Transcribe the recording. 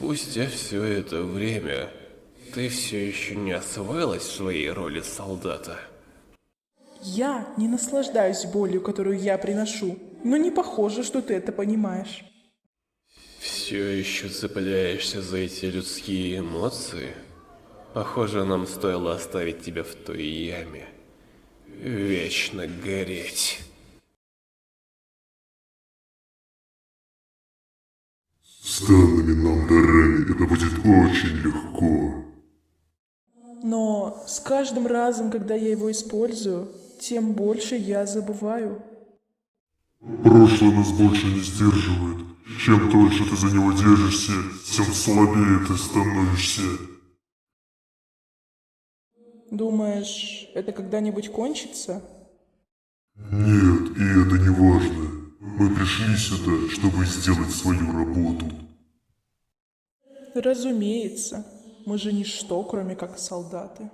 Спустя все это время, ты все еще не освоилась в своей роли солдата. Я не наслаждаюсь болью, которую я приношу, но не похоже, что ты это понимаешь. Все еще цепляешься за эти людские эмоции? Похоже, нам стоило оставить тебя в той яме. Вечно гореть. С данными нам дарами это будет очень легко. Но с каждым разом, когда я его использую, тем больше я забываю. Прошлое нас больше не сдерживает. Чем дольше ты за него держишься, тем слабее ты становишься. Думаешь, это когда-нибудь кончится? Нет, и это не важно. Мы пришли сюда, чтобы сделать свою работу. Разумеется, мы же ничто, кроме как солдаты.